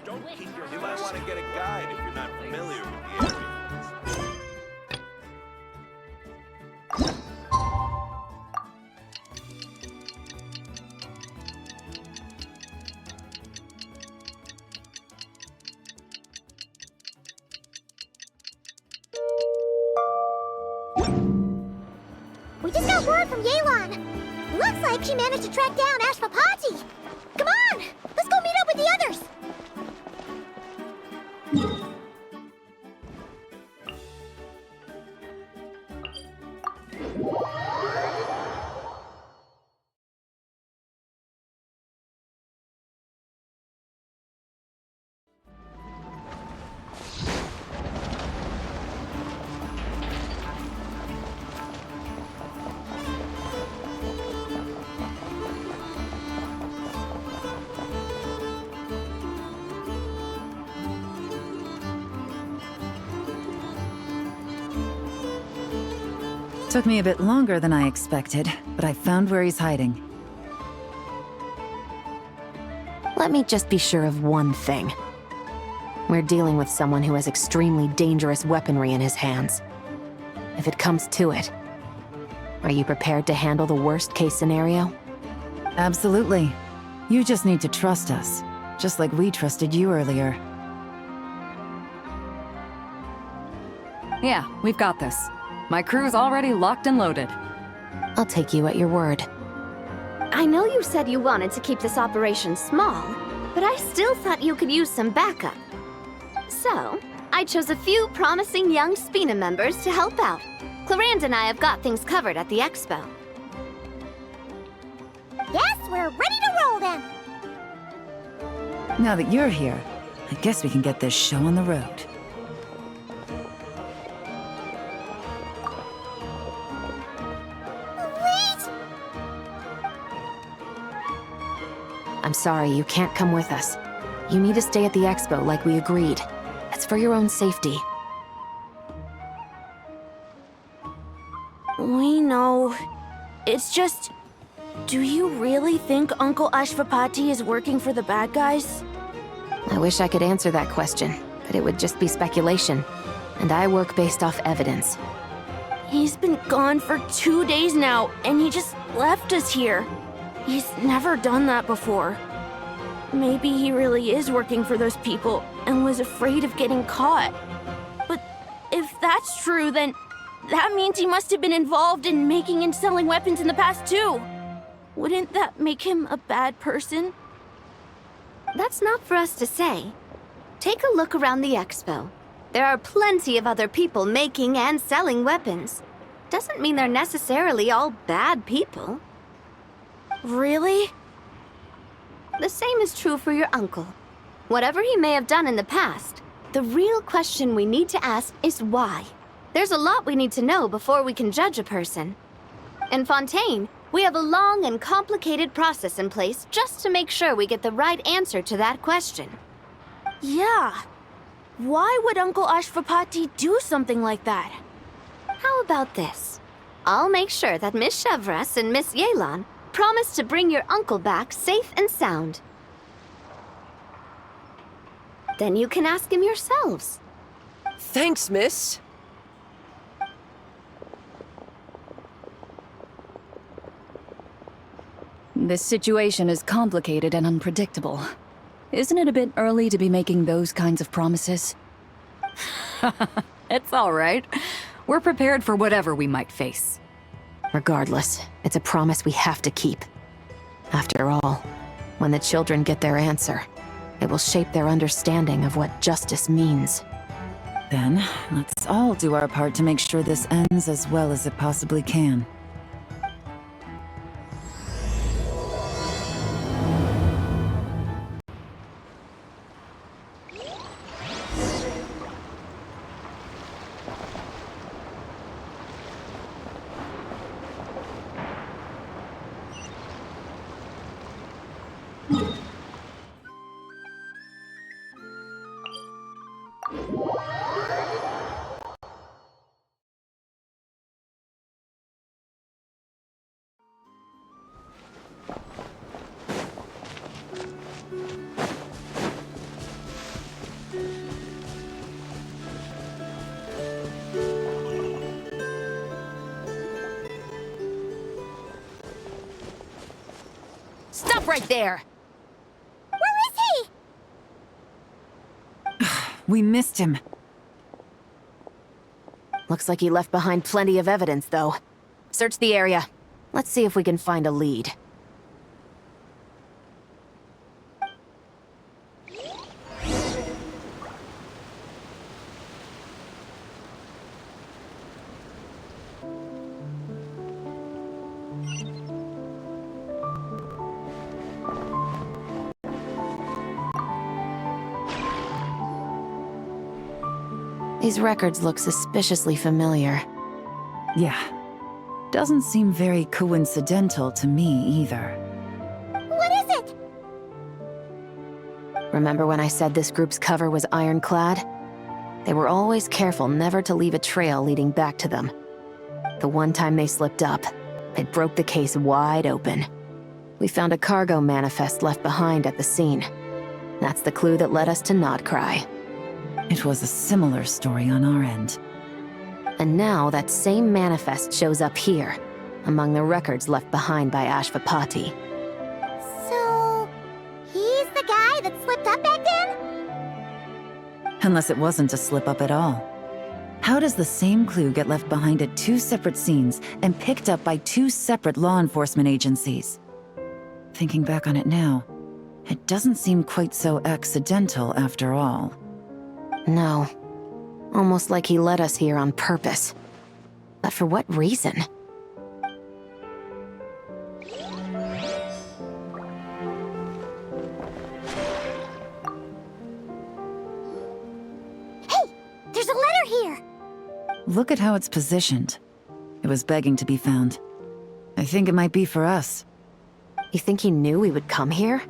You might want to get a guide if you're not familiar with the area. We just got word from Yelan. Looks like she managed to track down Ashfapati. Come on, let's go meet up with the others. Took me a bit longer than I expected, but I found where he's hiding. Let me just be sure of one thing. We're dealing with someone who has extremely dangerous weaponry in his hands. If it comes to it, are you prepared to handle the worst-case scenario? Absolutely. You just need to trust us, just like we trusted you earlier. Yeah, we've got this. My crew's already locked and loaded. I'll take you at your word. I know you said you wanted to keep this operation small, but I still thought you could use some backup. So, I chose a few promising young Spina members to help out. Clarand and I have got things covered at the expo. Yes, we're ready to roll then! Now that you're here, I guess we can get this show on the road. I'm sorry, you can't come with us. You need to stay at the expo like we agreed. It's for your own safety. We know. It's just... Do you really think Uncle Ashfapati is working for the bad guys? I wish I could answer that question, but it would just be speculation. And I work based off evidence. He's been gone for 2 days now, and he just left us here. He's never done that before. Maybe he really is working for those people and was afraid of getting caught. But if that's true, then that means he must have been involved in making and selling weapons in the past too. Wouldn't that make him a bad person? That's not for us to say. Take a look around the expo. There are plenty of other people making and selling weapons. Doesn't mean they're necessarily all bad people. Really? The same is true for your uncle. Whatever he may have done in the past, the real question we need to ask is why. There's a lot we need to know before we can judge a person. In Fontaine, we have a long and complicated process in place just to make sure we get the right answer to that question. Yeah. Why would Uncle Ashfapati do something like that? How about this? I'll make sure that Miss Chevras and Miss Yelan promise to bring your uncle back safe and sound. Then you can ask him yourselves. Thanks, miss. This situation is complicated and unpredictable. Isn't it a bit early to be making those kinds of promises? It's all right. We're prepared for whatever we might face. Regardless, it's a promise we have to keep. After all, when the children get their answer, it will shape their understanding of what justice means. Then, let's all do our part to make sure this ends as well as it possibly can. Stop right there! Where is he? We missed him. Looks like he left behind plenty of evidence, though. Search the area. Let's see if we can find a lead. These records look suspiciously familiar. Yeah. Doesn't seem very coincidental to me either. What is it? Remember when I said this group's cover was ironclad? They were always careful never to leave a trail leading back to them. The one time they slipped up, it broke the case wide open. We found a cargo manifest left behind at the scene. That's the clue that led us to Nodcry. It was a similar story on our end. And now that same manifest shows up here, among the records left behind by Ashvapati. So, he's the guy that slipped up back then? Unless it wasn't a slip-up at all. How does the same clue get left behind at two separate scenes and picked up by two separate law enforcement agencies? Thinking back on it now, it doesn't seem quite so accidental after all. No. Almost like he led us here on purpose. But for what reason? Hey! There's a letter here! Look at how it's positioned. It was begging to be found. I think it might be for us. You think he knew we would come here?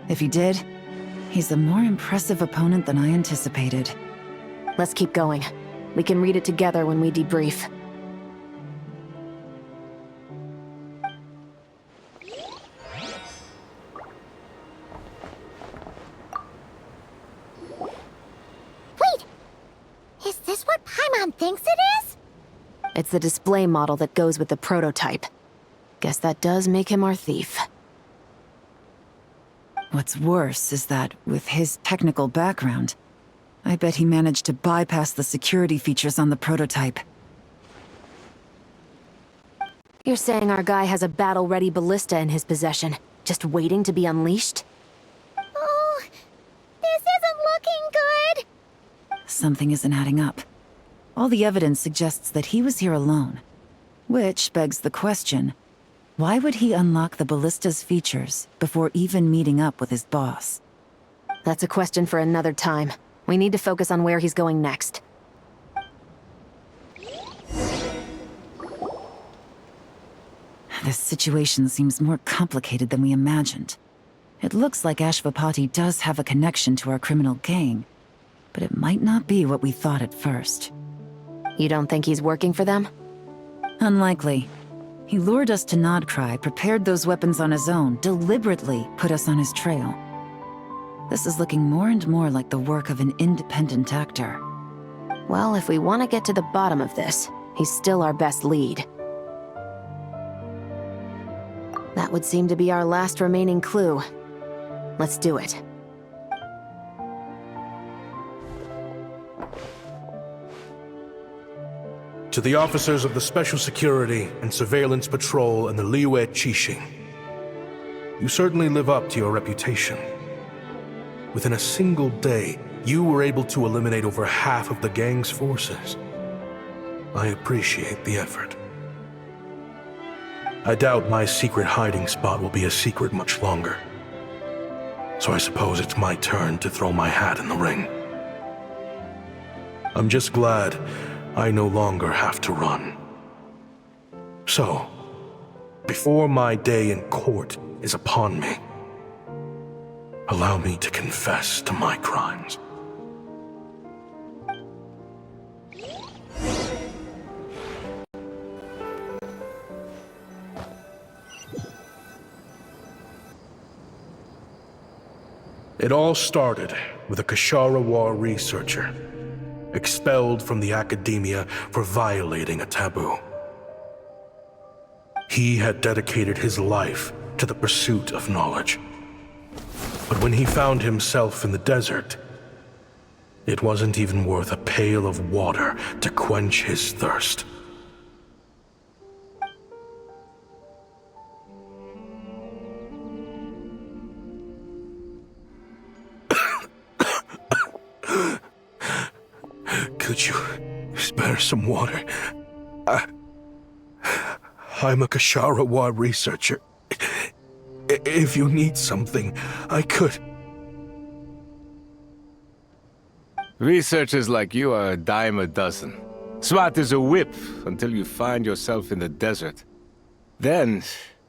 If he did, he's a more impressive opponent than I anticipated. Let's keep going. We can read it together when we debrief. Wait! Is this what Paimon thinks it is? It's the display model that goes with the prototype. Guess that does make him our thief. What's worse is that, with his technical background, I bet he managed to bypass the security features on the prototype. You're saying our guy has a battle-ready ballista in his possession, just waiting to be unleashed? Oh, this isn't looking good! Something isn't adding up. All the evidence suggests that he was here alone. Which begs the question, why would he unlock the ballista's features before even meeting up with his boss? That's a question for another time. We need to focus on where he's going next. This situation seems more complicated than we imagined. It looks like Ashvapati does have a connection to our criminal gang, but it might not be what we thought at first. You don't think he's working for them? Unlikely. He lured us to Nodcry, prepared those weapons on his own, deliberately put us on his trail. This is looking more and more like the work of an independent actor. Well, if we want to get to the bottom of this, he's still our best lead. That would seem to be our last remaining clue. Let's do it. To the officers of the Special Security and Surveillance Patrol and the Liyue Qixing, you certainly live up to your reputation. Within a single day, you were able to eliminate over half of the gang's forces. I appreciate the effort. I doubt my secret hiding spot will be a secret much longer. So I suppose it's my turn to throw my hat in the ring. I'm just glad I no longer have to run. So, before my day in court is upon me, allow me to confess to my crimes. It all started with a Kashara War researcher, expelled from the academia for violating a taboo. He had dedicated his life to the pursuit of knowledge. But when he found himself in the desert, it wasn't even worth a pail of water to quench his thirst. Could you spare some water? I'm a Kashara War researcher. If you need something, I could. Researchers like you are a dime a dozen. Smart as a whip until you find yourself in the desert. Then,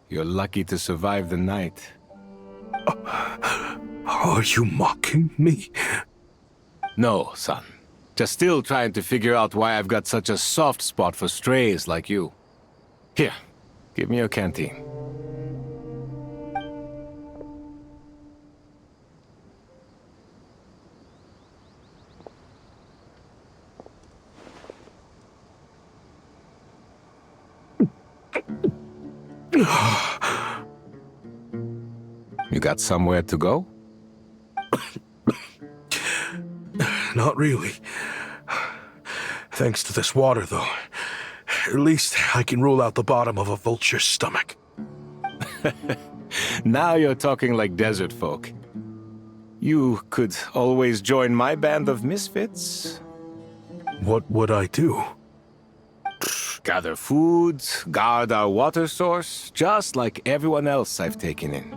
you're lucky to survive the night. Are you mocking me? No, son. Just still trying to figure out why I've got such a soft spot for strays like you. Here, give me your canteen. You got somewhere to go? Not really. Thanks to this water, though. At least I can rule out the bottom of a vulture's stomach. Now you're talking like desert folk. You could always join my band of misfits. What would I do? Gather food, guard our water source, just like everyone else I've taken in.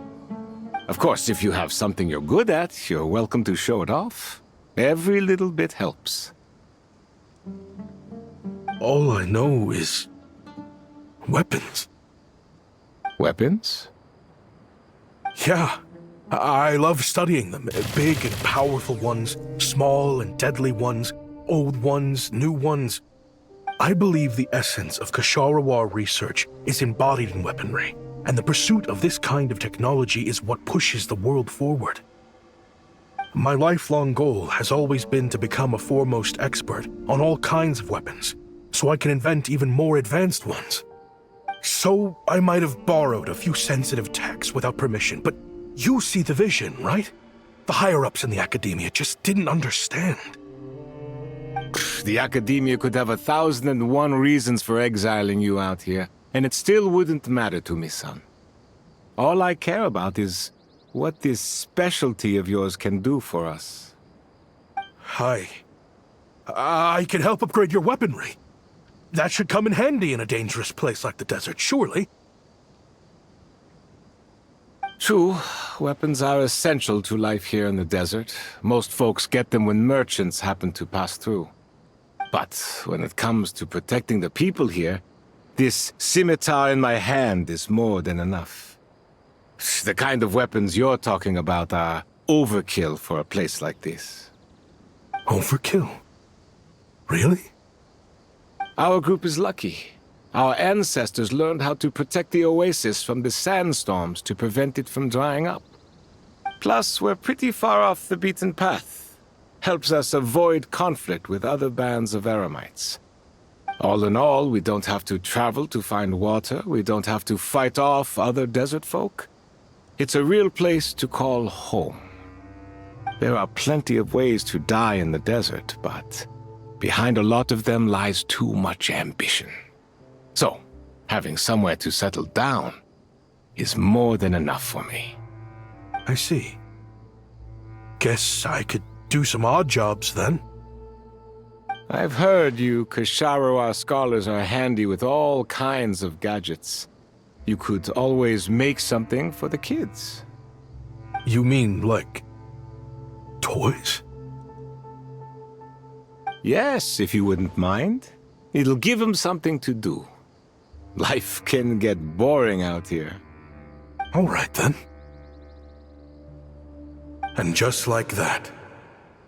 Of course, if you have something you're good at, you're welcome to show it off. Every little bit helps. All I know is weapons. Weapons? Yeah, I love studying them. Big and powerful ones, small and deadly ones, old ones, new ones. I believe the essence of Kashara War research is embodied in weaponry, and the pursuit of this kind of technology is what pushes the world forward. My lifelong goal has always been to become a foremost expert on all kinds of weapons, so I can invent even more advanced ones. So I might have borrowed a few sensitive techs without permission, but you see the vision, right? The higher-ups in the academia just didn't understand. The academia could have 1,001 reasons for exiling you out here, and it still wouldn't matter to me, son. All I care about is what this specialty of yours can do for us. I can help upgrade your weaponry. That should come in handy in a dangerous place like the desert, surely. True, weapons are essential to life here in the desert. Most folks get them when merchants happen to pass through. But when it comes to protecting the people here, this scimitar in my hand is more than enough. The kind of weapons you're talking about are overkill for a place like this. Overkill? Really? Our group is lucky. Our ancestors learned how to protect the oasis from the sandstorms to prevent it from drying up. Plus, we're pretty far off the beaten path. Helps us avoid conflict with other bands of Eremites. All in all, we don't have to travel to find water, we don't have to fight off other desert folk. It's a real place to call home. There are plenty of ways to die in the desert, but behind a lot of them lies too much ambition. So, having somewhere to settle down is more than enough for me. I see. Guess I could do some odd jobs then. I've heard you Kashara scholars are handy with all kinds of gadgets. You could always make something for the kids. You mean, like, toys? Yes, if you wouldn't mind. It'll give them something to do. Life can get boring out here. All right, then. And just like that,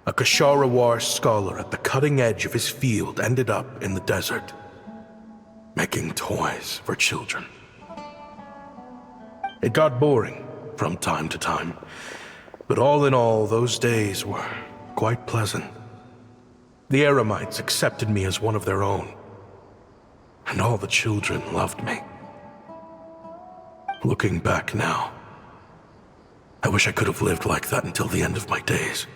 a Kashara War scholar at the cutting edge of his field ended up in the desert, making toys for children. It got boring from time to time, But all in all, those days were quite pleasant. The Eremites accepted me as one of their own, and all the children loved me. Looking back now, I wish I could have lived like that until the end of my days.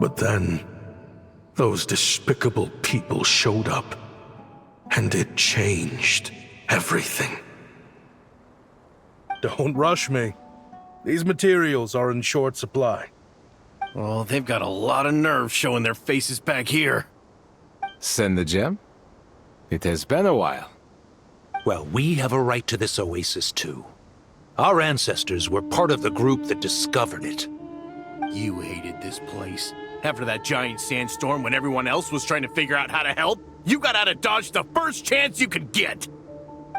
But then, those despicable people showed up, and it changed everything. Don't rush me. These materials are in short supply. Oh, they've got a lot of nerve showing their faces back here. Send the gem? It has been a while. Well, we have a right to this oasis too. Our ancestors were part of the group that discovered it. You hated this place. After that giant sandstorm when everyone else was trying to figure out how to help, you got out of Dodge the first chance you could get.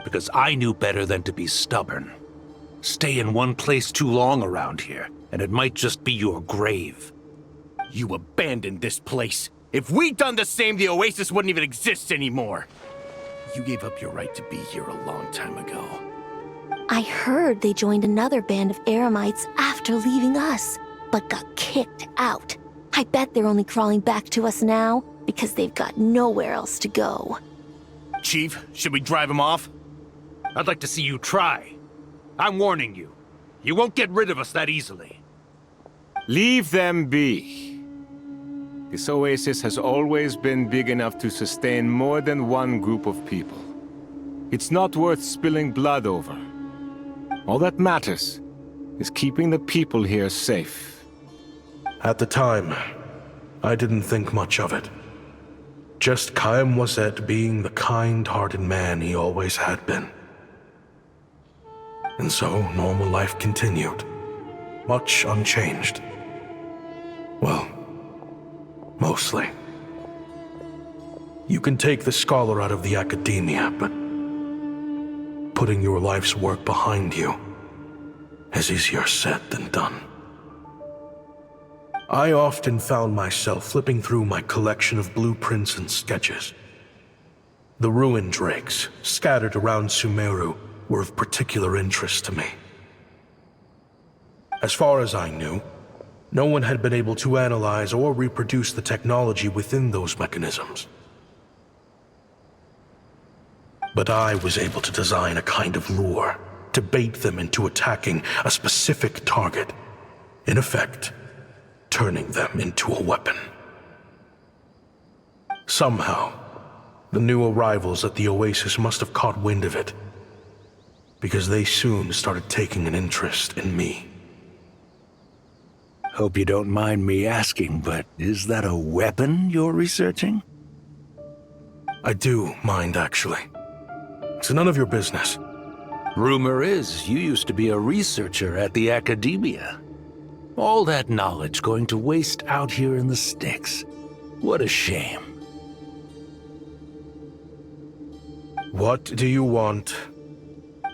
Because I knew better than to be stubborn. Stay in one place too long around here, and it might just be your grave. You abandoned this place. If we'd done the same, the oasis wouldn't even exist anymore. You gave up your right to be here a long time ago. I heard they joined another band of Eremites after leaving us, but got kicked out. I bet they're only crawling back to us now because they've got nowhere else to go. Chief, should we drive him off? I'd like to see you try. I'm warning you. You won't get rid of us that easily. Leave them be. This oasis has always been big enough to sustain more than one group of people. It's not worth spilling blood over. All that matters is keeping the people here safe. At the time, I didn't think much of it. Just Chaim Wazet being the kind-hearted man he always had been. And so, normal life continued, much unchanged. Well, mostly. You can take the scholar out of the academia, but putting your life's work behind you is easier said than done. I often found myself flipping through my collection of blueprints and sketches. The ruin drakes scattered around Sumeru were of particular interest to me. As far as I knew, no one had been able to analyze or reproduce the technology within those mechanisms. But I was able to design a kind of lure to bait them into attacking a specific target, in effect, turning them into a weapon. Somehow, the new arrivals at the oasis must have caught wind of it, because they soon started taking an interest in me. Hope you don't mind me asking, but is that a weapon you're researching? I do mind, actually. It's none of your business. Rumor is you used to be a researcher at the academia. All that knowledge going to waste out here in the sticks. What a shame. What do you want?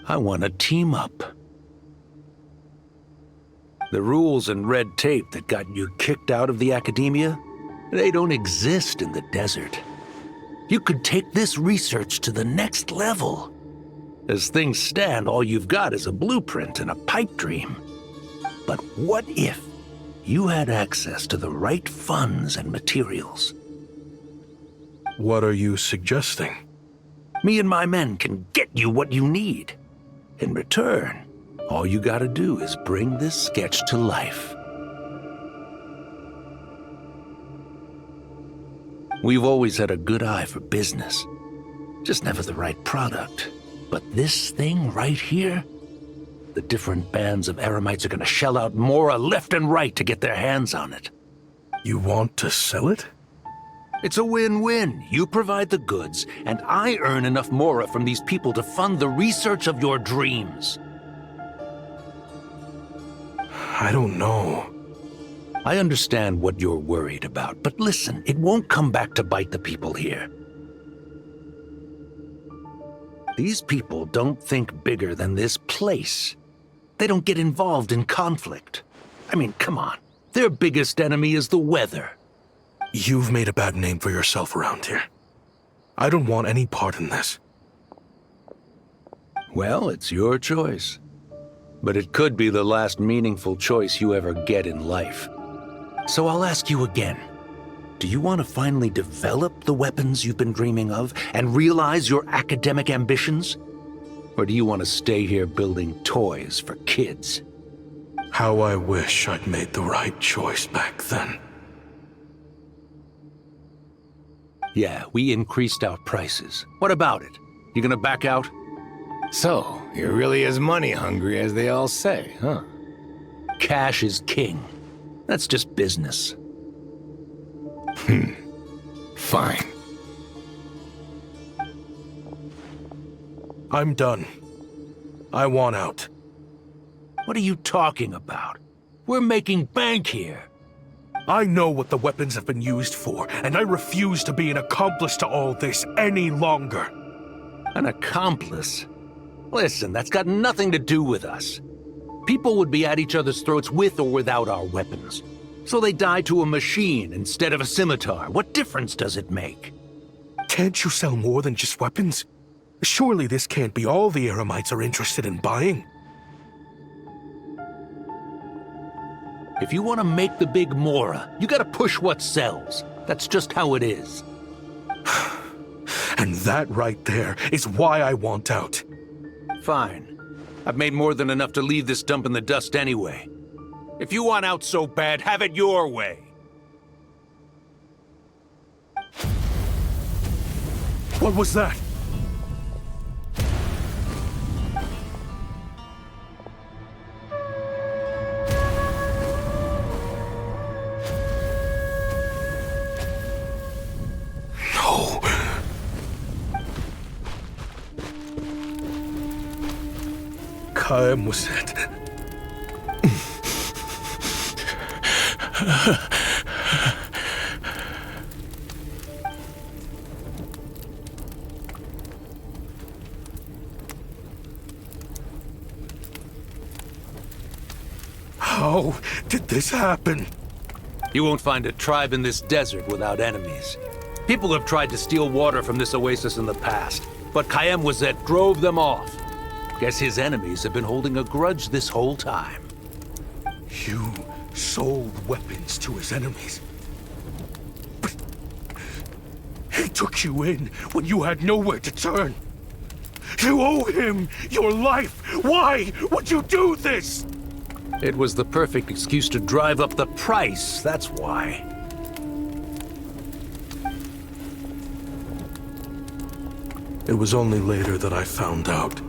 I want to team up. The rules and red tape that got you kicked out of the academia, they don't exist in the desert. You could take this research to the next level. As things stand, all you've got is a blueprint and a pipe dream. But what if you had access to the right funds and materials? What are you suggesting? Me and my men can get you what you need. In return, all you gotta do is bring this sketch to life. We've always had a good eye for business. Just never the right product. But this thing right here, the different bands of Eremites are gonna shell out Mora left and right to get their hands on it. You want to sell it? It's a win-win. You provide the goods, and I earn enough Mora from these people to fund the research of your dreams. I don't know. I understand what you're worried about, but listen, it won't come back to bite the people here. These people don't think bigger than this place. They don't get involved in conflict. I mean, come on. Their biggest enemy is the weather. You've made a bad name for yourself around here. I don't want any part in this. Well, it's your choice. But it could be the last meaningful choice you ever get in life. So I'll ask you again. Do you want to finally develop the weapons you've been dreaming of and realize your academic ambitions? Or do you want to stay here building toys for kids? How I wish I'd made the right choice back then. Yeah, we increased our prices. What about it? You gonna back out? So, you're really as money hungry as they all say, huh? Cash is king. That's just business. Fine. I'm done. I want out. What are you talking about? We're making bank here. I know what the weapons have been used for, and I refuse to be an accomplice to all this any longer. An accomplice? Listen, that's got nothing to do with us. People would be at each other's throats with or without our weapons. So they die to a machine instead of a scimitar. What difference does it make? Can't you sell more than just weapons? Surely this can't be all the Eremites are interested in buying. If you want to make the big Mora, you gotta push what sells. That's just how it is. And that right there is why I want out. Fine. I've made more than enough to leave this dump in the dust anyway. If you want out so bad, have it your way. What was that? No. Kaem was it. How did this happen? You won't find a tribe in this desert without enemies. People have tried to steal water from this oasis in the past, but Kaem Wazet drove them off. Guess his enemies have been holding a grudge this whole time. You sold weapons to his enemies. But he took you in when you had nowhere to turn. You owe him your life. Why would you do this? It was the perfect excuse to drive up the price, that's why. It was only later that I found out.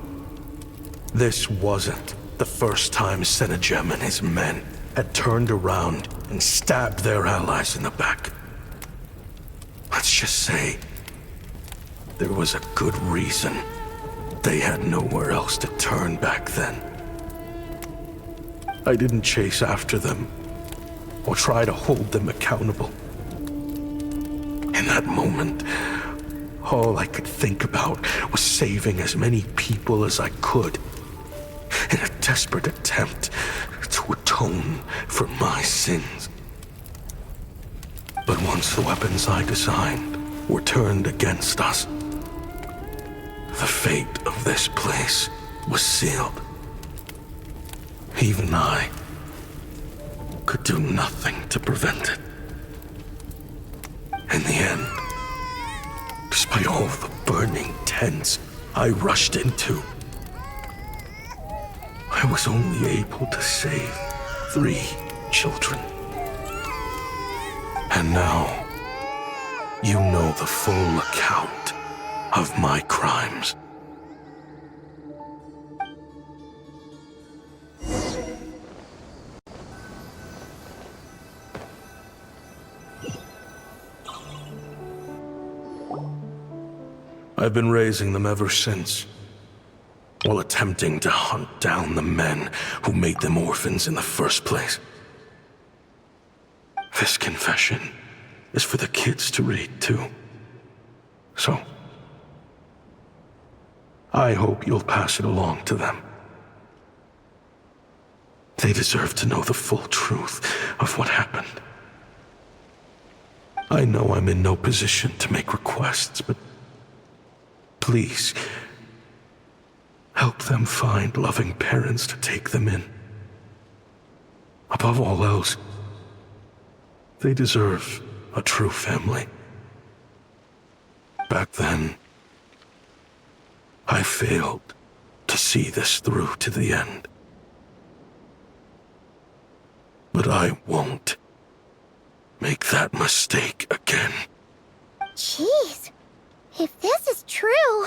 This wasn't the first time Senegem and his men had turned around and stabbed their allies in the back. Let's just say there was a good reason they had nowhere else to turn back then. I didn't chase after them or try to hold them accountable. In that moment, all I could think about was saving as many people as I could in a desperate attempt to atone for my sins. But once the weapons I designed were turned against us, the fate of this place was sealed. Even I could do nothing to prevent it. In the end, despite all the burning tents I rushed into, I was only able to save 3 children. And now, you know the full account of my crimes. I've been raising them ever since, while attempting to hunt down the men who made them orphans in the first place. This confession is for the kids to read, too. So, I hope you'll pass it along to them. They deserve to know the full truth of what happened. I know I'm in no position to make requests, but please, help help them find loving parents to take them in. Above all else, they deserve a true family. Back then, I failed to see this through to the end. But I won't make that mistake again. Jeez, if this is true...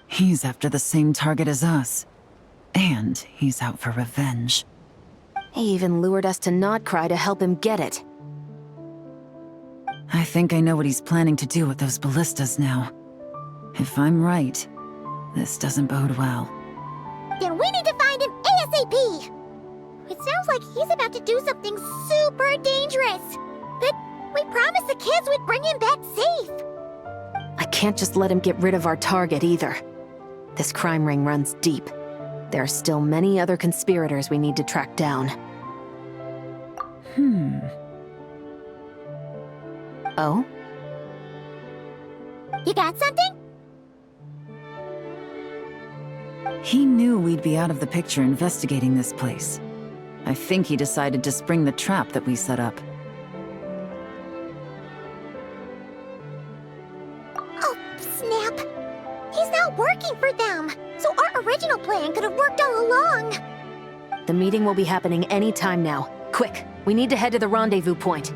He's after the same target as us. And he's out for revenge. He even lured us to Notcry to help him get it. I think I know what he's planning to do with those ballistas now. If I'm right, this doesn't bode well. Then we need to find him ASAP! It sounds like he's about to do something super dangerous. But we promised the kids we'd bring him back safe. I can't just let him get rid of our target either. This crime ring runs deep. There are still many other conspirators we need to track down. Oh? You got something? He knew we'd be out of the picture investigating this place. I think he decided to spring the trap that we set up. Oh, snap. He's not working for them. So our original plan could have worked all along. The meeting will be happening any time now. Quick, we need to head to the rendezvous point.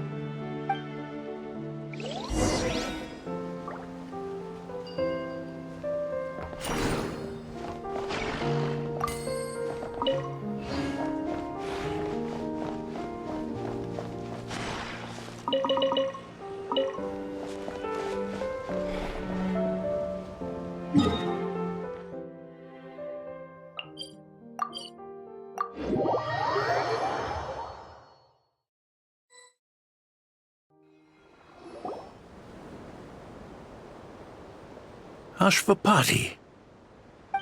Party.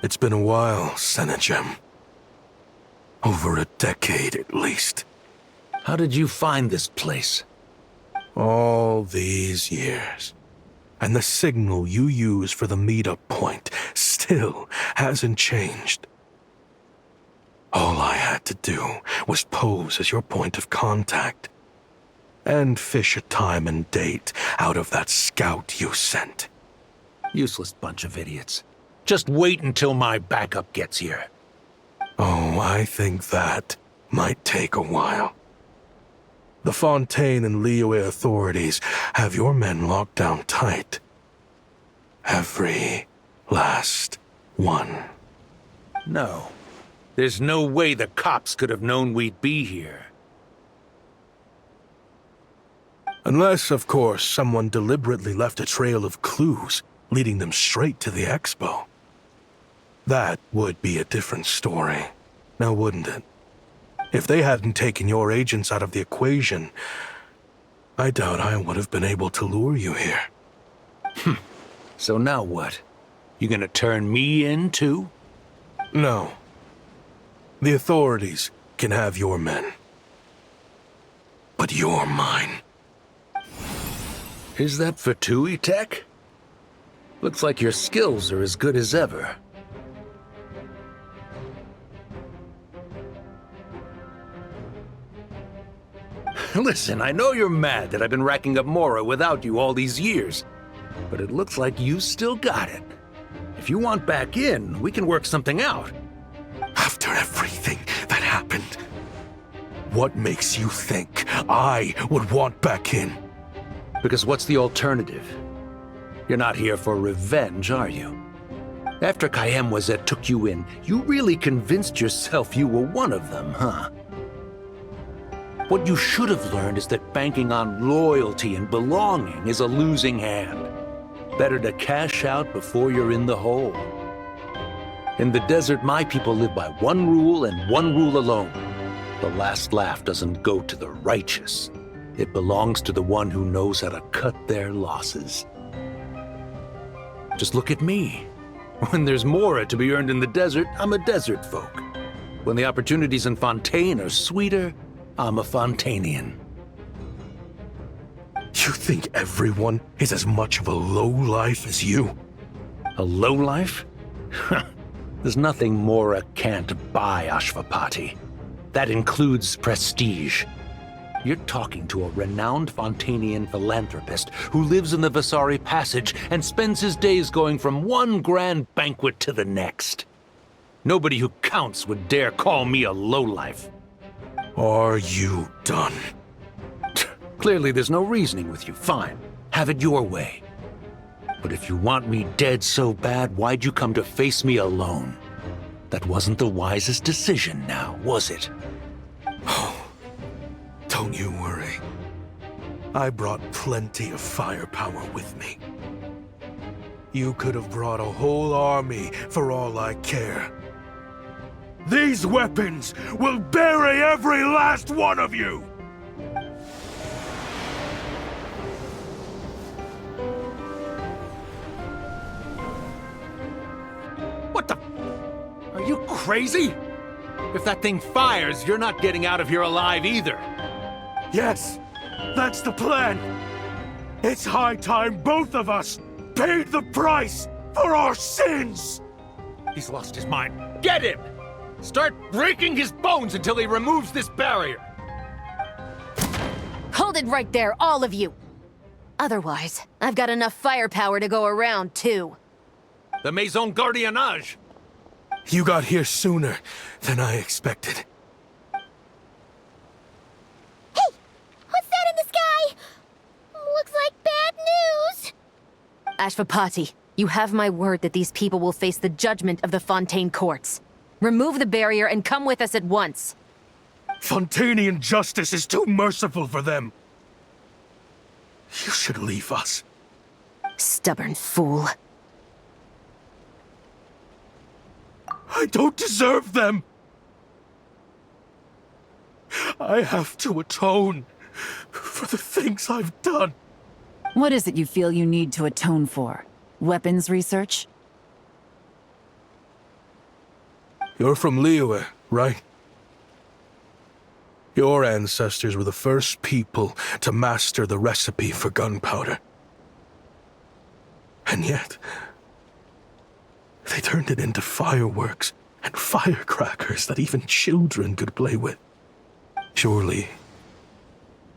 It's been a while, Senegem. Over a decade at least. How did you find this place? All these years. And the signal you use for the meetup point still hasn't changed. All I had to do was pose as your point of contact. And fish a time and date out of that scout you sent. Useless bunch of idiots. Just wait until my backup gets here. Oh, I think that might take a while. The Fontaine and Liyue authorities have your men locked down tight. Every last one. No. There's no way the cops could have known we'd be here. Unless, of course, someone deliberately left a trail of clues, leading them straight to the expo. That would be a different story, now wouldn't it? If they hadn't taken your agents out of the equation, I doubt I would have been able to lure you here. So now what? You gonna turn me in, too? No. The authorities can have your men. But you're mine. Is that for TUI tech? Looks like your skills are as good as ever. Listen, I know you're mad that I've been racking up Mora without you all these years, but it looks like you still got it. If you want back in, we can work something out. After everything that happened, what makes you think I would want back in? Because what's the alternative? You're not here for revenge, are you? After Kayemwazet took you in, you really convinced yourself you were one of them, huh? What you should have learned is that banking on loyalty and belonging is a losing hand. Better to cash out before you're in the hole. In the desert, my people live by one rule and one rule alone. The last laugh doesn't go to the righteous. It belongs to the one who knows how to cut their losses. Just look at me. When there's Mora to be earned in the desert, I'm a desert folk. When the opportunities in Fontaine are sweeter, I'm a Fontanian. You think everyone is as much of a lowlife as you? A lowlife? There's nothing Mora can't buy, Ashvapati. That includes prestige. You're talking to a renowned Fontanian philanthropist who lives in the Vasari Passage and spends his days going from one grand banquet to the next. Nobody who counts would dare call me a lowlife. Are you done? Clearly there's no reasoning with you. Fine. Have it your way. But if you want me dead so bad, why'd you come to face me alone? That wasn't the wisest decision now, was it? Oh, don't you worry. I brought plenty of firepower with me. You could have brought a whole army for all I care. These weapons will bury every last one of you! What the? Are you crazy? If that thing fires, you're not getting out of here alive either. Yes, that's the plan. It's high time both of us paid the price for our sins! He's lost his mind. Get him! Start breaking his bones until he removes this barrier! Hold it right there, all of you! Otherwise, I've got enough firepower to go around, too. The Maison Gardiennage! You got here sooner than I expected. Hey! What's that in the sky? Looks like bad news! Ashvapati, you have my word that these people will face the judgment of the Fontaine courts. Remove the barrier and come with us at once. Fontanian justice is too merciful for them. You should leave us. Stubborn fool. I don't deserve them. I have to atone for the things I've done. What is it you feel you need to atone for? Weapons research? You're from Liyue, right? Your ancestors were the first people to master the recipe for gunpowder. And yet, they turned it into fireworks and firecrackers that even children could play with. Surely,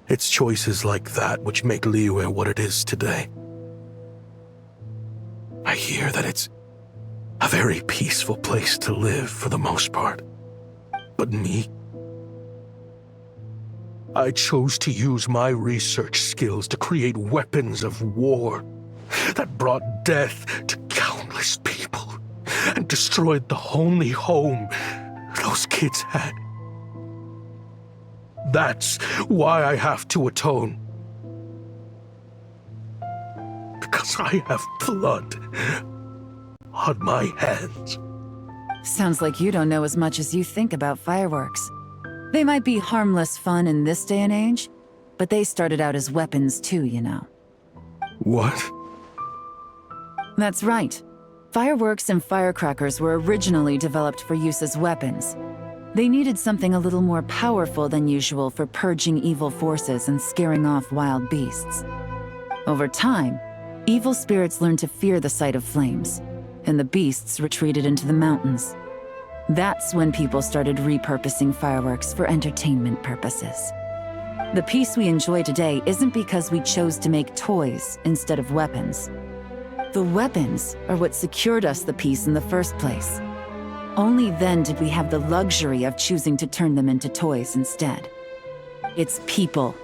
it's choices like that which make Liyue what it is today. I hear that it's a very peaceful place to live for the most part. But me? I chose to use my research skills to create weapons of war that brought death to countless people and destroyed the only home those kids had. That's why I have to atone. Because I have blood on my hands. Sounds like you don't know as much as you think about fireworks. They might be harmless fun in this day and age, but they started out as weapons too, you know. What? That's right. Fireworks and firecrackers were originally developed for use as weapons. They needed something a little more powerful than usual for purging evil forces and scaring off wild beasts. Over time, evil spirits learned to fear the sight of flames, and the beasts retreated into the mountains. That's when people started repurposing fireworks for entertainment purposes. The peace we enjoy today isn't because we chose to make toys instead of weapons. The weapons are what secured us the peace in the first place. Only then did we have the luxury of choosing to turn them into toys instead. It's people,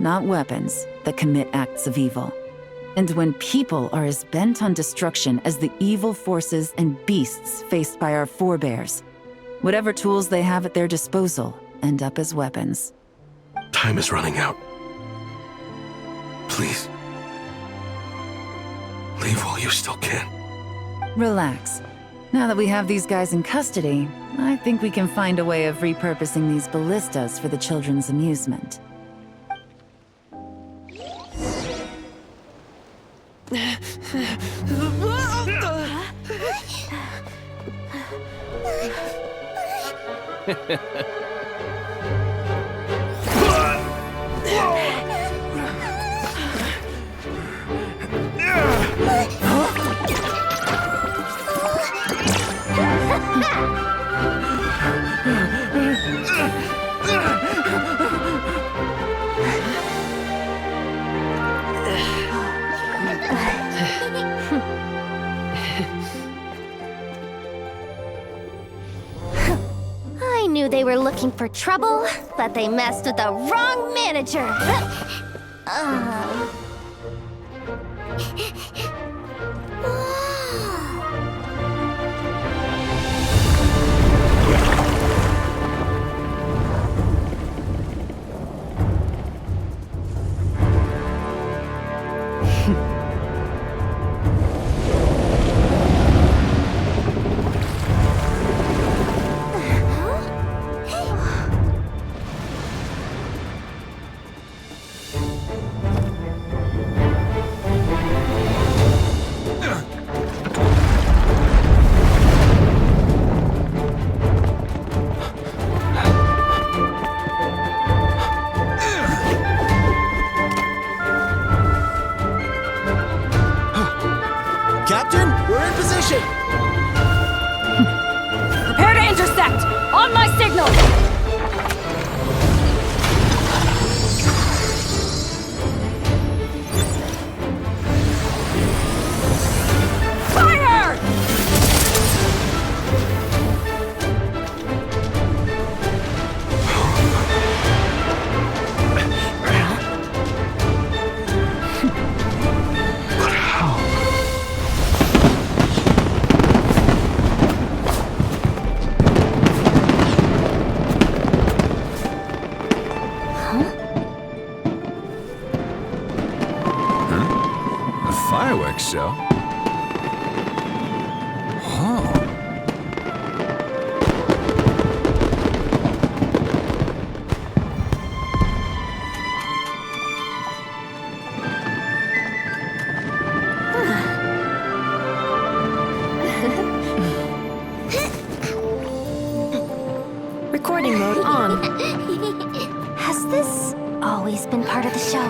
not weapons, that commit acts of evil. And when people are as bent on destruction as the evil forces and beasts faced by our forebears, whatever tools they have at their disposal end up as weapons. Time is running out. Please. Leave while you still can. Relax. Now that we have these guys in custody, I think we can find a way of repurposing these ballistas for the children's amusement. looking for trouble, but they messed with the wrong manager. Captain, we're in position! Prepare to intersect! On my signal! Fire! But how? Fireworks show? Oh. Recording mode on. Has this always been part of the show?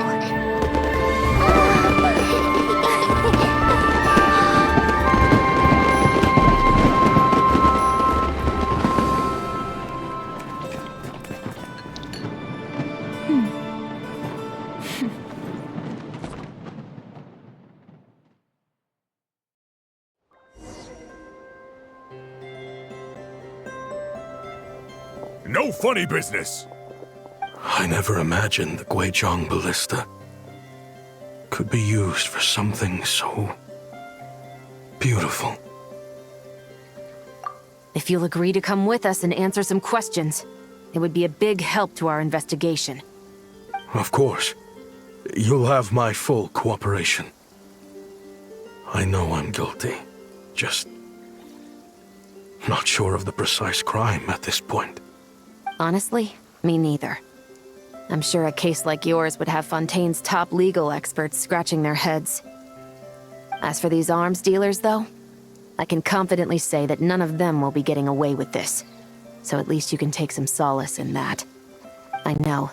No funny business! I never imagined the Guizhong ballista could be used for something so beautiful. If you'll agree to come with us and answer some questions, it would be a big help to our investigation. Of course. You'll have my full cooperation. I know I'm guilty. Just not sure of the precise crime at this point. Honestly, me neither. I'm sure a case like yours would have Fontaine's top legal experts scratching their heads. As for these arms dealers, though, I can confidently say that none of them will be getting away with this. So at least you can take some solace in that. I know.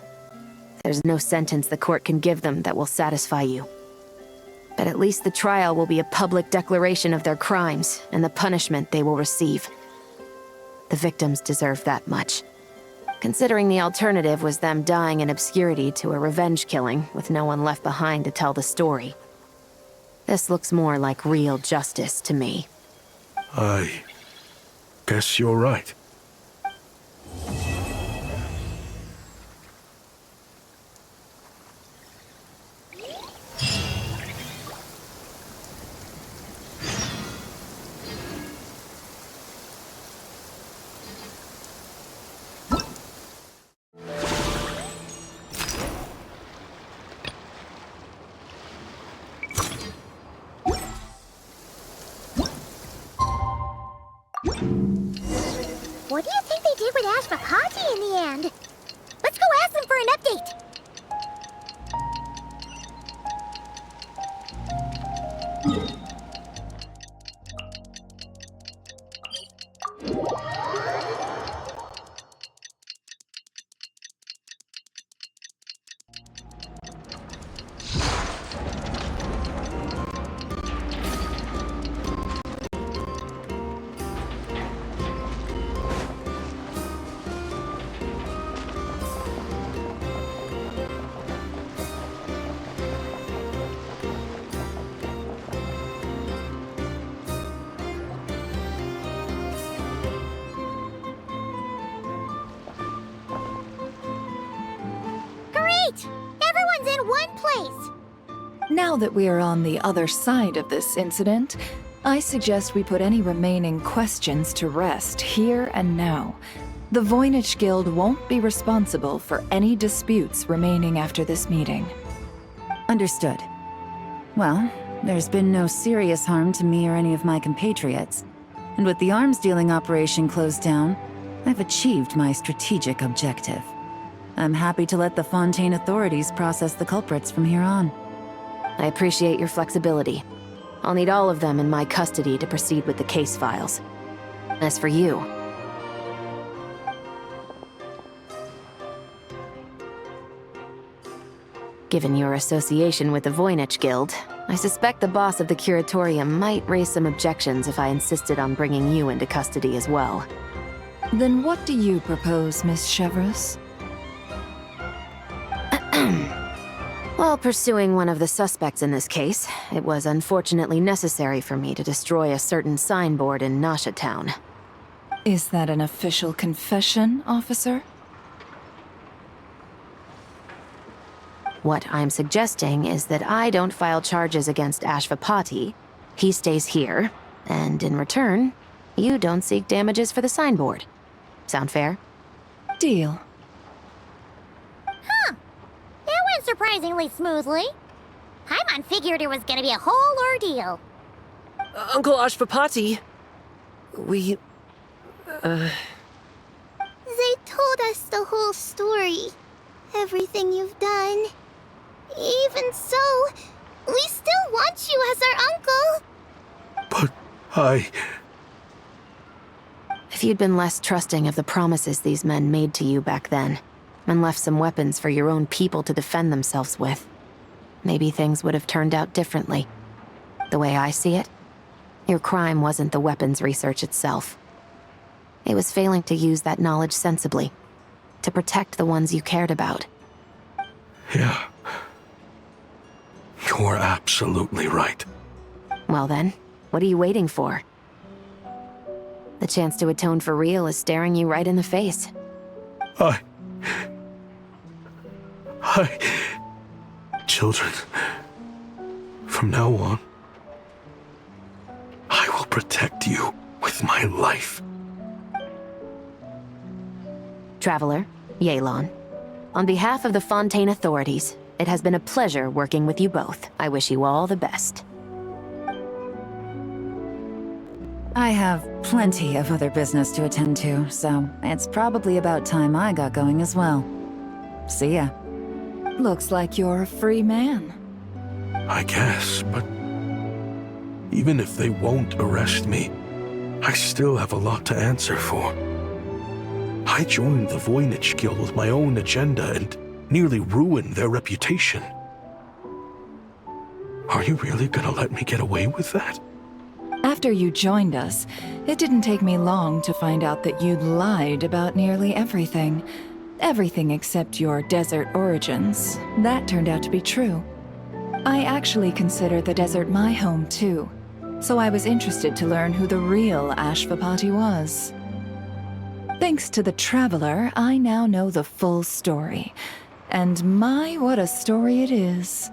There's no sentence the court can give them that will satisfy you. But at least the trial will be a public declaration of their crimes and the punishment they will receive. The victims deserve that much. Considering the alternative was them dying in obscurity to a revenge killing with no one left behind to tell the story. This looks more like real justice to me. I guess you're right. What do you think they did with Ash for Party in the end? Let's go ask them for an update. one place. Now that we are on the other side of this incident, I suggest we put any remaining questions to rest here and now. The Voynich Guild won't be responsible for any disputes remaining after this meeting. Understood. Well, there's been no serious harm to me or any of my compatriots. And with the arms dealing operation closed down, I've achieved my strategic objective. I'm happy to let the Fontaine authorities process the culprits from here on. I appreciate your flexibility. I'll need all of them in my custody to proceed with the case files. As for you... Given your association with the Voynich Guild, I suspect the boss of the Curatorium might raise some objections if I insisted on bringing you into custody as well. Then what do you propose, Miss Chevreuse? While pursuing one of the suspects in this case, it was unfortunately necessary for me to destroy a certain signboard in Nasha Town. Is that an official confession, officer? What I'm suggesting is that I don't file charges against Ashvapati, he stays here, and in return, you don't seek damages for the signboard. Sound fair? Deal. Huh. That went surprisingly smoothly. Paimon figured it was gonna be a whole ordeal. Uncle Ashvapati, They told us the whole story. Everything you've done. Even so, we still want you as our uncle. But If you'd been less trusting of the promises these men made to you back then, and left some weapons for your own people to defend themselves with, maybe things would have turned out differently. The way I see it, your crime wasn't the weapons research itself. It was failing to use that knowledge sensibly, to protect the ones you cared about. Yeah. You're absolutely right. Well then, what are you waiting for? The chance to atone for real is staring you right in the face. Children, from now on, I will protect you with my life. Traveler, Yelan, on behalf of the Fontaine authorities, it has been a pleasure working with you both. I wish you all the best. I have plenty of other business to attend to, so it's probably about time I got going as well. See ya. Looks like you're a free man. I guess, but even if they won't arrest me, I still have a lot to answer for. I joined the Voynich Guild with my own agenda and nearly ruined their reputation. Are you really gonna let me get away with that? After you joined us, it didn't take me long to find out that you'd lied about nearly everything. Everything except your desert origins. That turned out to be true. I actually consider the desert my home too, so I was interested to learn who the real Ashvapati was. Thanks to the Traveler, I now know the full story. And my, what a story it is.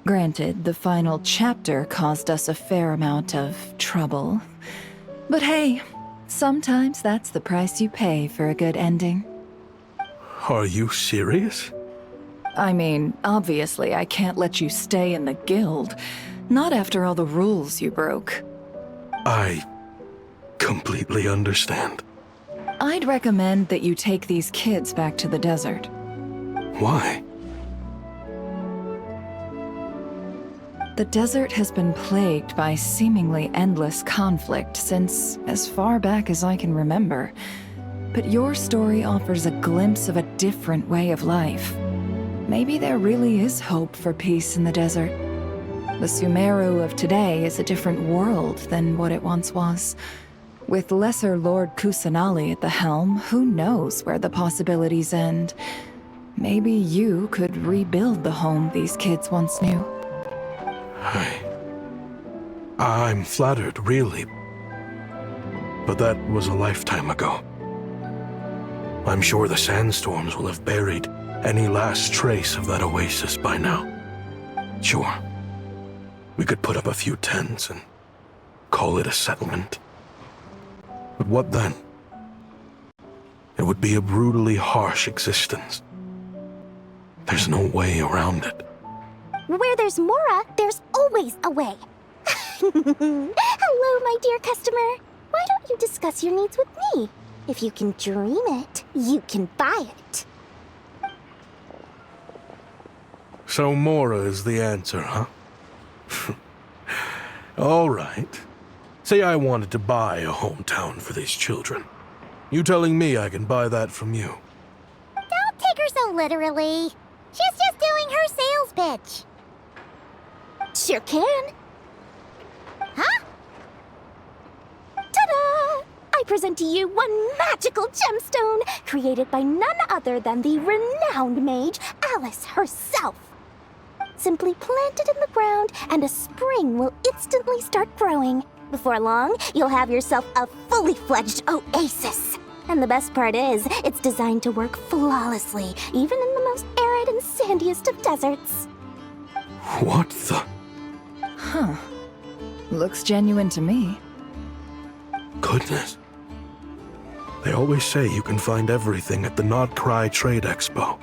Granted, the final chapter caused us a fair amount of trouble. But hey, sometimes that's the price you pay for a good ending. Are you serious? I mean, obviously I can't let you stay in the guild. Not after all the rules you broke. I completely understand. I'd recommend that you take these kids back to the desert. Why? The desert has been plagued by seemingly endless conflict since as far back as I can remember. But your story offers a glimpse of a different way of life. Maybe there really is hope for peace in the desert. The Sumeru of today is a different world than what it once was. With Lesser Lord Kusanali at the helm, who knows where the possibilities end? Maybe you could rebuild the home these kids once knew. I'm flattered, really. But that was a lifetime ago. I'm sure the sandstorms will have buried any last trace of that oasis by now. Sure, we could put up a few tents and call it a settlement. But what then? It would be a brutally harsh existence. There's no way around it. Where there's Mora, there's always a way. Hello, my dear customer. Why don't you discuss your needs with me? If you can dream it, you can buy it. So Mora is the answer, huh? All right. Say I wanted to buy a hometown for these children. You telling me I can buy that from you? Don't take her so literally. She's just doing her sales pitch. Sure can. Huh? Ta-da! I present to you one magical gemstone created by none other than the renowned mage Alice herself. Simply plant it in the ground and a spring will instantly start growing. Before long, you'll have yourself a fully fledged oasis. And the best part is, it's designed to work flawlessly, even in the most arid and sandiest of deserts. What the? Huh. Looks genuine to me. Goodness. They always say you can find everything at the Not Cry Trade Expo.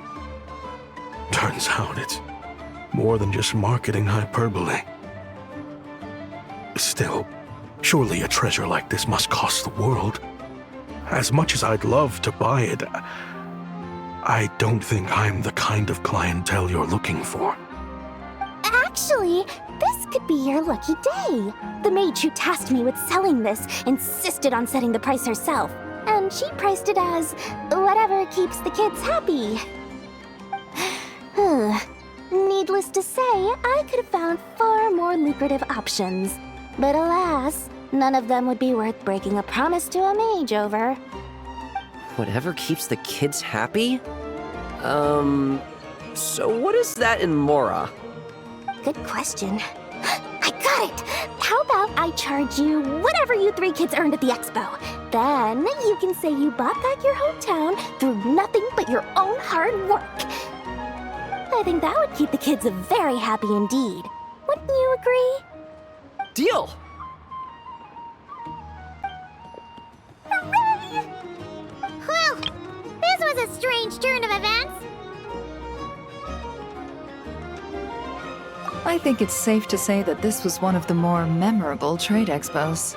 Turns out it's more than just marketing hyperbole. Still, surely a treasure like this must cost the world. As much as I'd love to buy it, I don't think I'm the kind of clientele you're looking for. Actually, this could be your lucky day. The mage who tasked me with selling this insisted on setting the price herself, and she priced it as whatever keeps the kids happy. Needless to say, I could have found far more lucrative options. But alas, none of them would be worth breaking a promise to a mage over. Whatever keeps the kids happy? So what is that in Mora? Good question. I got it! How about I charge you whatever you three kids earned at the expo? Then you can say you bought back your hometown through nothing but your own hard work. I think that would keep the kids very happy indeed. Wouldn't you agree? Deal! Hooray! Well, this was a strange turn of events. I think it's safe to say that this was one of the more memorable trade expos.